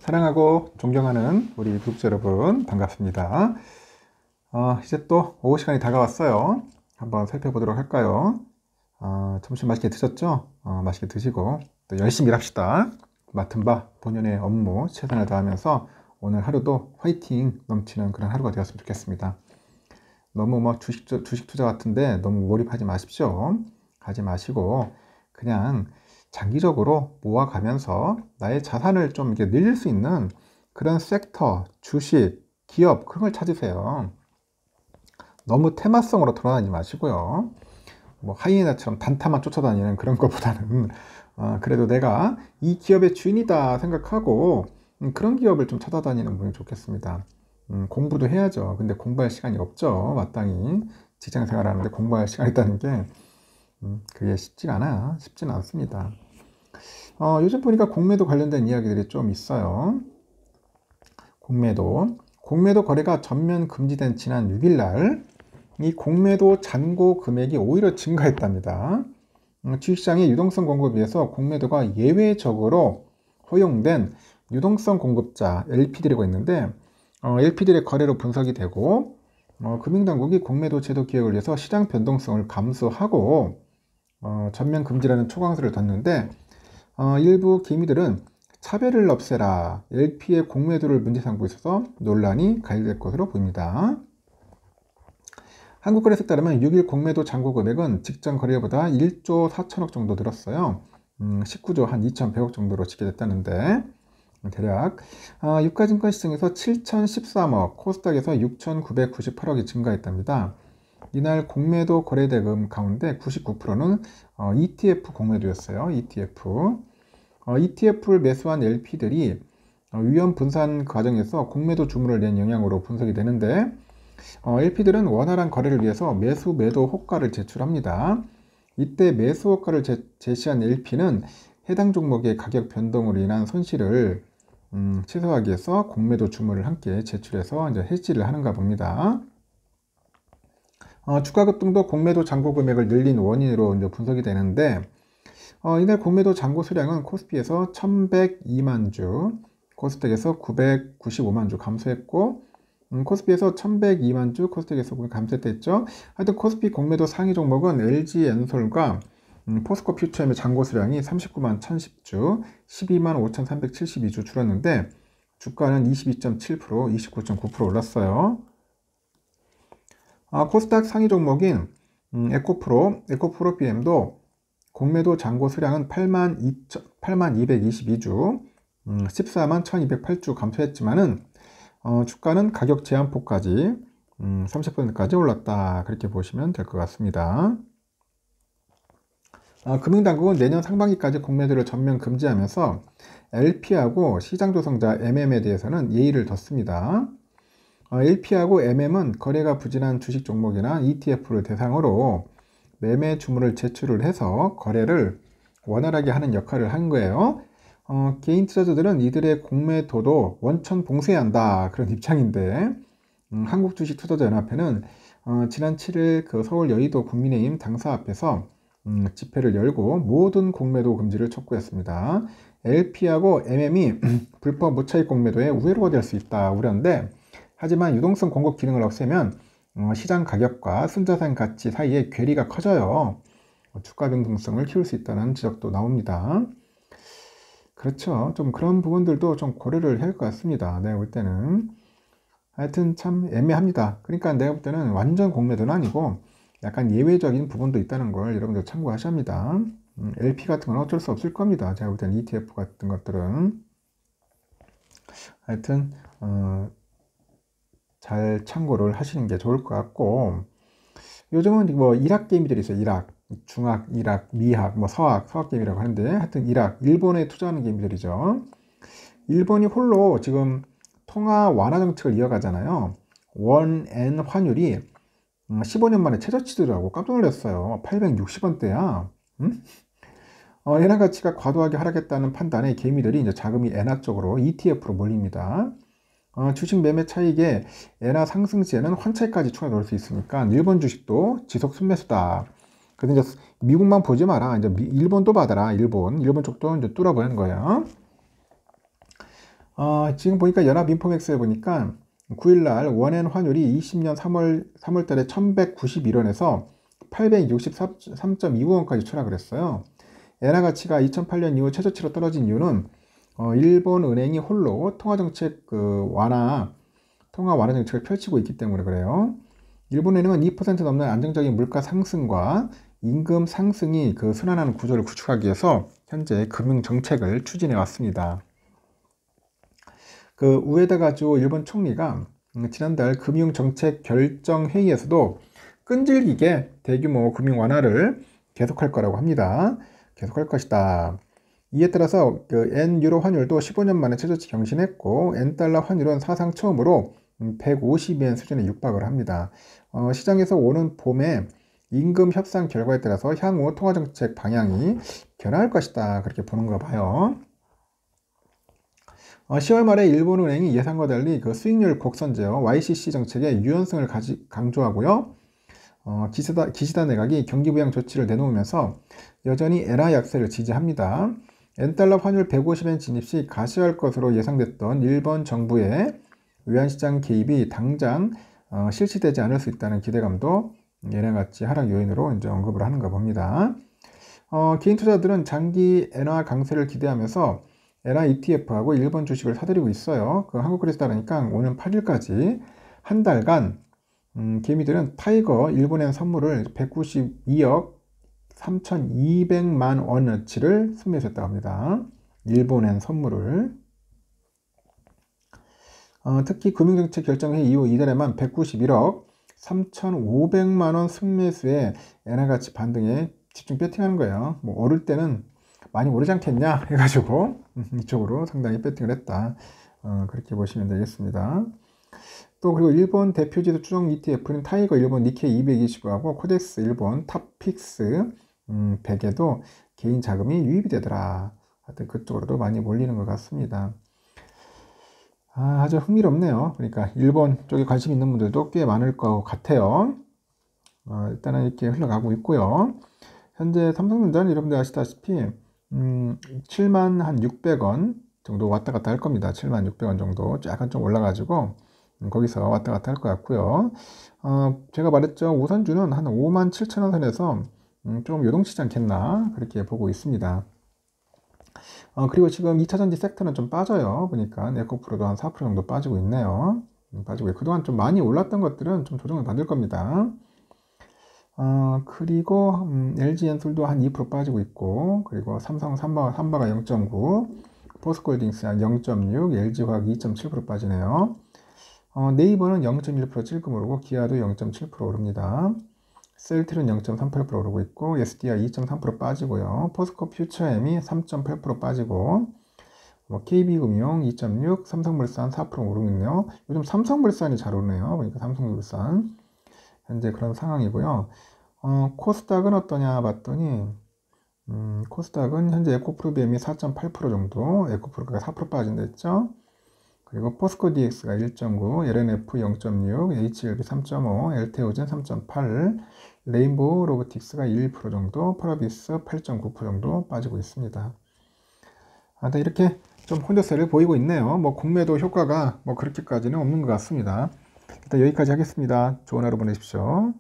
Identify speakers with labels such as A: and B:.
A: 사랑하고 존경하는 우리 구독자 여러분 반갑습니다. 이제 또 오후 시간이 다가왔어요. 한번 살펴보도록 할까요? 점심 맛있게 드셨죠? 맛있게 드시고 또 열심히 일합시다. 맡은 바 본연의 업무 최선을 다하면서 오늘 하루도 화이팅 넘치는 그런 하루가 되었으면 좋겠습니다. 너무 주식 투자 같은데 너무 몰입하지 마십시오. 하지 마시고 그냥 장기적으로 모아가면서 나의 자산을 좀 이렇게 늘릴 수 있는 그런 섹터, 주식, 기업 그런 걸 찾으세요. 너무 테마성으로 돌아다니지 마시고요. 뭐 하이에나처럼 단타만 쫓아다니는 그런 것보다는 그래도 내가 이 기업의 주인이다 생각하고 그런 기업을 좀 찾아다니는 분이 좋겠습니다. 공부도 해야죠. 근데 공부할 시간이 없죠. 마땅히 직장 생활하는데 공부할 시간이 있다는 게 그게 쉽지는 않습니다. 요즘 보니까 공매도 관련된 이야기들이 좀 있어요. 공매도 거래가 전면 금지된 지난 6일 날 이 공매도 잔고 금액이 오히려 증가했답니다. 주식시장의 유동성 공급에 비해서 공매도가 예외적으로 허용된 유동성 공급자 LP들이고 있는데 LP들의 거래로 분석이 되고 금융당국이 공매도 제도 기획을 위해서 시장 변동성을 감수하고 전면 금지라는 초강수를 뒀는데 일부 개미들은 차별을 없애라 LP의 공매도를 문제 삼고 있어서 논란이 가열될 것으로 보입니다. 한국거래소에 따르면 6일 공매도 잔고 금액은 직전 거래보다 1조 4천억 정도 늘었어요. 19조 한 2,100억 정도로 집계됐다는데 대략 유가증권 시장에서 7,013억, 코스닥에서 6,998억이 증가했답니다. 이날 공매도 거래대금 가운데 99%는 ETF 공매도였어요. ETF를 매수한 LP들이 위험 분산 과정에서 공매도 주문을 낸 영향으로 분석이 되는데 LP들은 원활한 거래를 위해서 매수 매도 호가를 제출합니다. 이때 매수 호가를 제시한 LP는 해당 종목의 가격 변동으로 인한 손실을 최소화하기 위해서 공매도 주문을 함께 제출해서 이제 해지를 하는가 봅니다. 주가 급등도 공매도 잔고 금액을 늘린 원인으로 이제 분석이 되는데 이날 공매도 잔고 수량은 코스피에서 1,102만 주, 코스닥에서 995만 주 감소했고 코스피에서 1,102만 주, 코스닥에서 감소했죠. 하여튼 코스피 공매도 상위 종목은 LG엔솔과 포스코 퓨처엠의 잔고 수량이 39만 1,010주, 12만 5,372주 줄었는데 주가는 22.7%, 29.9% 올랐어요. 코스닥 상위 종목인 에코프로 BM도 공매도 잔고 수량은 8만 222주, 14만 1,208주 감소했지만은 주가는 가격 제한폭까지 30%까지 올랐다. 그렇게 보시면 될 것 같습니다. 금융당국은 내년 상반기까지 공매도를 전면 금지하면서 LP하고 시장조성자 MM에 대해서는 예의를 뒀습니다. LP하고 MM은 거래가 부진한 주식 종목이나 ETF를 대상으로 매매 주문을 제출을 해서 거래를 원활하게 하는 역할을 한 거예요. 개인 투자자들은 이들의 공매도도 원천 봉쇄해야 한다 그런 입장인데 한국주식투자자연합회는 지난 7일 그 서울 여의도 국민의힘 당사 앞에서 집회를 열고 모든 공매도 금지를 촉구했습니다. LP하고 MM이 불법 무차익 공매도에 우회로가 될 수 있다 우려인데 하지만 유동성 공급 기능을 없애면 시장 가격과 순자산 가치 사이에 괴리가 커져요. 주가 변동성을 키울 수 있다는 지적도 나옵니다. 그렇죠. 좀 그런 부분들도 좀 고려를 해야 할 것 같습니다. 내가 볼 때는. 하여튼 참 애매합니다. 그러니까 내가 볼 때는 완전 공매도는 아니고 약간 예외적인 부분도 있다는 걸 여러분들 참고하셔야 합니다. LP 같은 건 어쩔 수 없을 겁니다. 제가 볼 때는 ETF 같은 것들은. 하여튼 잘 참고를 하시는 게 좋을 것 같고 요즘은 뭐 일학 게임들이 있어요. 일학. 중학, 일학, 미학, 서학 게임이라고 하는데 하여튼 일본에 투자하는 게임들이죠. 일본이 홀로 지금 통화 완화 정책을 이어가잖아요. 원엔 환율이 15년 만에 최저치더라고. 깜짝 놀랐어요. 860원대야. 엔화 가치가 과도하게 하락했다는 판단에 개미들이 이제 자금이 엔화 쪽으로 ETF로 몰립니다. 주식 매매 차익에 엔화 상승 시에는 환차익까지 추가 넣을 수 있으니까 일본 주식도 지속 순매수다. 근데 이제 미국만 보지 마라. 이제 일본도 받아라. 일본 쪽도 이제 뚫어보는 거예요. 지금 보니까 연합인포맥스에 보니까 9일날 원엔 환율이 20년 3월 달에 1191원에서 863.29원까지 추락을 했어요. 엔화 가치가 2008년 이후 최저치로 떨어진 이유는 일본 은행이 홀로 통화 완화 정책을 펼치고 있기 때문에 그래요. 일본 은행은 2% 넘는 안정적인 물가 상승과 임금 상승이 순환하는 구조를 구축하기 위해서 현재 금융 정책을 추진해 왔습니다. 우에다 가조 일본 총리가 지난달 금융정책 결정 회의에서도 끈질기게 대규모 금융 완화를 계속할 거라고 합니다. 계속할 것이다. 이에 따라서 엔 유로 환율도 15년 만에 최저치 경신했고 엔 달러 환율은 사상 처음으로 150엔 수준에 육박을 합니다. 시장에서 오는 봄에 임금 협상 결과에 따라서 향후 통화정책 방향이 변화할 것이다. 그렇게 보는가 봐요. 10월 말에 일본은행이 예상과 달리 수익률 곡선제어 YCC 정책의 유연성을 강조하고요. 기시다 내각이 경기부양 조치를 내놓으면서 여전히 엔화 약세를 지지합니다. 엔달러 환율 150엔 진입 시 가시할 것으로 예상됐던 일본 정부의 외환시장 개입이 당장 실시되지 않을 수 있다는 기대감도 엔화가치 하락 요인으로 이제 언급을 하는가 봅니다. 개인 투자들은 장기 엔화 강세를 기대하면서 엔화 ETF하고 일본 주식을 사들이고 있어요. 한국그래서 따르니까 오는 8일까지 한 달간 개미들은 타이거 일본엔 선물을 192억 3,200만 원어치를 순매수했다고 합니다. 일본엔 선물을. 특히 금융정책 결정회 이후 이달에만 191억 3,500만 원 순매수에 엔화가치 반등에 집중 배팅하는 거예요. 뭐 오를 때는 많이 오르지 않겠냐 해가지고 이쪽으로 상당히 배팅을 했다. 그렇게 보시면 되겠습니다. 또 그리고 일본 대표지수 추정 ETF는 타이거 일본 니케이 225하고 코덱스 일본 탑픽스 100에도 개인 자금이 유입이 되더라. 하여튼 그쪽으로도 많이 몰리는 것 같습니다. 아주 흥미롭네요. 그러니까 일본 쪽에 관심 있는 분들도 꽤 많을 것 같아요. 일단은 이렇게 흘러가고 있고요. 현재 삼성전자는 여러분들 아시다시피 7만 한 600원 정도 왔다 갔다 할 겁니다. 7만 600원 정도 약간 좀 올라가지고 거기서 왔다 갔다 할 것 같고요. 제가 말했죠. 우선주는 한 5만 7천 원 선에서 좀 요동치지 않겠나 그렇게 보고 있습니다. 그리고 지금 2차전지 섹터는 좀 빠져요. 보니까 에코프로도 한 4% 정도 빠지고 있네요. 빠지고 그동안 좀 많이 올랐던 것들은 좀 조정을 받을 겁니다. 그리고 LG엔솔도 한 2% 빠지고 있고, 그리고 삼성 삼바가 0.9, 포스코홀딩스 한 0.6, LG화학 2.7% 빠지네요. 네이버는 0.1% 찔끔 오르고 기아도 0.7% 오릅니다. 셀트는 0.38% 오르고 있고 SDI 2.3% 빠지고요. 포스코 퓨처엠이 3.8% 빠지고 KB금융 2.6, 삼성물산 4% 오르고 있네요. 요즘 삼성물산이 잘 오르네요. 그러니까 삼성물산 현재 그런 상황이고요. 코스닥은 어떠냐 봤더니 코스닥은 현재 에코프로비엠이 4.8% 정도, 에코프로가 4% 빠진다 했죠. 그리고 포스코 DX가 1.9, LNF 0.6, HLB 3.5, LTE오젠 3.8, 레인보우 로보틱스가 1% 정도, 펄어비스 8.9% 정도 빠지고 있습니다. 이렇게 좀 혼조세를 보이고 있네요. 뭐 공매도 효과가 뭐 그렇게까지는 없는 것 같습니다. 일단 여기까지 하겠습니다. 좋은 하루 보내십시오.